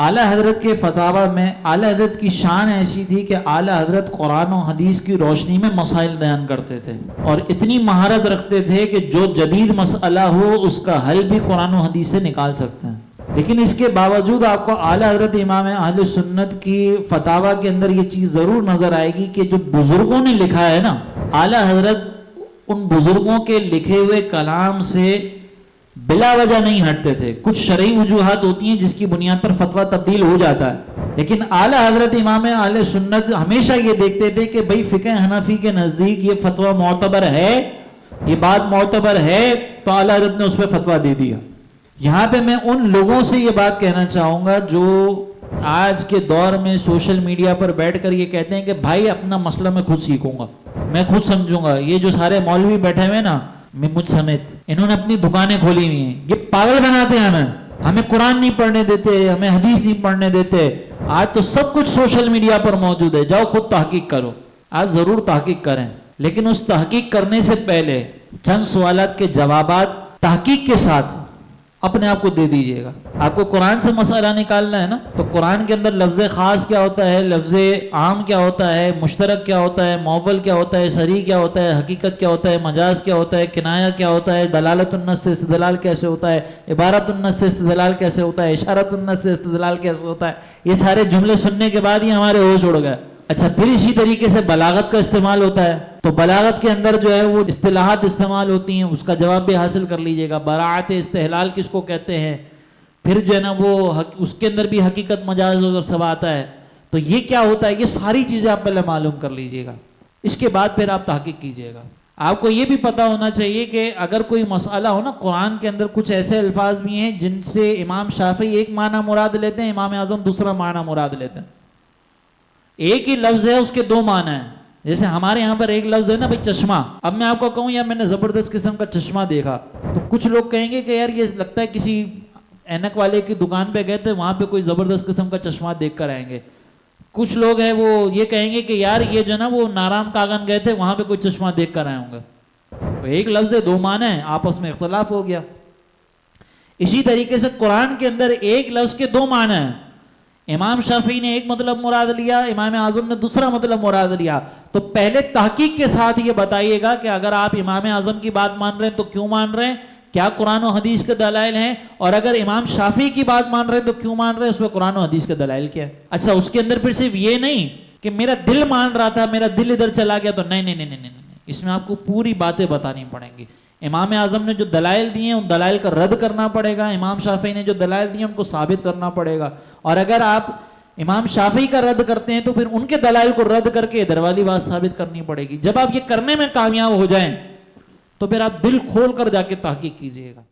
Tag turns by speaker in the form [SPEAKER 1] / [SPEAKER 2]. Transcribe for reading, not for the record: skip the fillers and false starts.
[SPEAKER 1] اعلیٰ حضرت کے فتاوی میں اعلیٰ حضرت کی شان ایسی تھی کہ اعلیٰ حضرت قرآن و حدیث کی روشنی میں مسائل بیان کرتے تھے اور اتنی مہارت رکھتے تھے کہ جو جدید مسئلہ ہو اس کا حل بھی قرآن و حدیث سے نکال سکتے ہیں. لیکن اس کے باوجود آپ کو اعلیٰ حضرت امام اہل سنت کی فتاوی کے اندر یہ چیز ضرور نظر آئے گی کہ جو بزرگوں نے لکھا ہے نا، اعلیٰ حضرت ان بزرگوں کے لکھے ہوئے کلام سے بلا وجہ نہیں ہٹتے تھے. کچھ شرعی وجوہات ہوتی ہیں جس کی بنیاد پر فتویٰ تبدیل ہو جاتا ہے، لیکن اعلیٰ حضرت امام اہل سنت ہمیشہ یہ دیکھتے تھے کہ بھئی فقہ حنفی کے نزدیک یہ فتویٰ معتبر ہے، یہ بات معتبر ہے، تو اعلیٰ حضرت نے اس پہ فتویٰ دے دیا. یہاں پہ میں ان لوگوں سے یہ بات کہنا چاہوں گا جو آج کے دور میں سوشل میڈیا پر بیٹھ کر یہ کہتے ہیں کہ بھائی اپنا مسئلہ میں خود سیکھوں گا، میں خود سمجھوں گا. یہ جو سارے مولوی بیٹھے ہوئے نا، مجھ سمیت، انہوں نے اپنی دکانیں کھولی ہوئی ہیں، یہ پاگل بناتے ہیں ہمیں قرآن نہیں پڑھنے دیتے، ہمیں حدیث نہیں پڑھنے دیتے. آج تو سب کچھ سوشل میڈیا پر موجود ہے، جاؤ خود تحقیق کرو. آپ ضرور تحقیق کریں، لیکن اس تحقیق کرنے سے پہلے چند سوالات کے جوابات تحقیق کے ساتھ اپنے آپ کو دے دیجئے گا. آپ کو قرآن سے مسئلہ نکالنا ہے نا، تو قرآن کے اندر لفظ خاص کیا ہوتا ہے، لفظ عام کیا ہوتا ہے، مشترک کیا ہوتا ہے، معول کیا ہوتا ہے، صریح کیا ہوتا ہے، حقیقت کیا ہوتا ہے، مجاز کیا ہوتا ہے، کنایہ کیا ہوتا ہے، دلالت النص سے استدلال کیسے ہوتا ہے، عبارت النص سے استدلال کیسے ہوتا ہے، اشارت النص سے استدلال کیسے ہوتا ہے. یہ سارے جملے سننے کے بعد ہی ہمارے ہوش اڑ گئے. اچھا، پھر اسی طریقے سے بلاغت کا استعمال ہوتا ہے، تو بلاغت کے اندر جو ہے وہ اصطلاحات استعمال ہوتی ہیں، اس کا جواب بھی حاصل کر لیجئے گا. براعت استحلال کس کو کہتے ہیں، پھر جو ہے نا وہ اس کے اندر بھی حقیقت مجاز اور سب آتا ہے، تو یہ کیا ہوتا ہے، یہ ساری چیزیں آپ پہلے معلوم کر لیجئے گا. اس کے بعد پھر آپ تحقیق کیجئے گا. آپ کو یہ بھی پتہ ہونا چاہیے کہ اگر کوئی مسئلہ ہو نا، قرآن کے اندر کچھ ایسے الفاظ بھی ہیں جن سے امام شافعی ایک معنی مراد لیتے ہیں، امام اعظم دوسرا معنی مراد لیتے ہیں. ایک ہی لفظ ہے، اس کے دو معنی ہیں. جیسے ہمارے یہاں پر ایک لفظ ہے نا بھائی چشمہ. اب میں آپ کو کہوں یار میں نے زبردست قسم کا چشمہ دیکھا، تو کچھ لوگ کہیں گے کہ یار یہ لگتا ہے کسی اینک والے کی دکان پہ گئے تھے، وہاں پہ کوئی زبردست قسم کا چشمہ دیکھ کر آئیں گے. کچھ لوگ ہیں وہ یہ کہیں گے کہ یار یہ جو نا وہ نارام کاغن گئے تھے، وہاں پہ کوئی چشمہ دیکھ کر آئے ہوں گے. تو ایک لفظ ہے، دو معنی ہیں، آپس میں اختلاف ہو گیا. اسی طریقے سے قرآن کے اندر ایک لفظ کے دو معنی ہیں. امام شافعی نے ایک مطلب مراد لیا، امام اعظم نے دوسرا مطلب مراد لیا. تو پہلے تحقیق کے ساتھ یہ بتائیے گا کہ اگر آپ امام اعظم کی بات مان رہے ہیں تو کیوں مان رہے ہیں، کیا قرآن و حدیث کے دلائل ہیں، اور اگر امام شافعی کی بات مان رہے ہیں تو کیوں مان رہے ہیں، اس میں قرآن و حدیث کے دلائل کیا ہے. اچھا، اس کے اندر پھر صرف یہ نہیں کہ میرا دل مان رہا تھا، میرا دل ادھر چلا گیا، تو نہیں، اس میں آپ کو پوری باتیں بتانی پڑیں گی. امام اعظم نے جو دلائل دیے ہیں ان دلائل کا رد کرنا پڑے گا، امام شافعی نے جو دلائل دیے ان کو ثابت کرنا پڑے گا. اور اگر آپ امام شافعی کا رد کرتے ہیں تو پھر ان کے دلائل کو رد کر کے ادھر والی بات ثابت کرنی پڑے گی. جب آپ یہ کرنے میں کامیاب ہو جائیں تو پھر آپ دل کھول کر جا کے تحقیق کیجئے گا.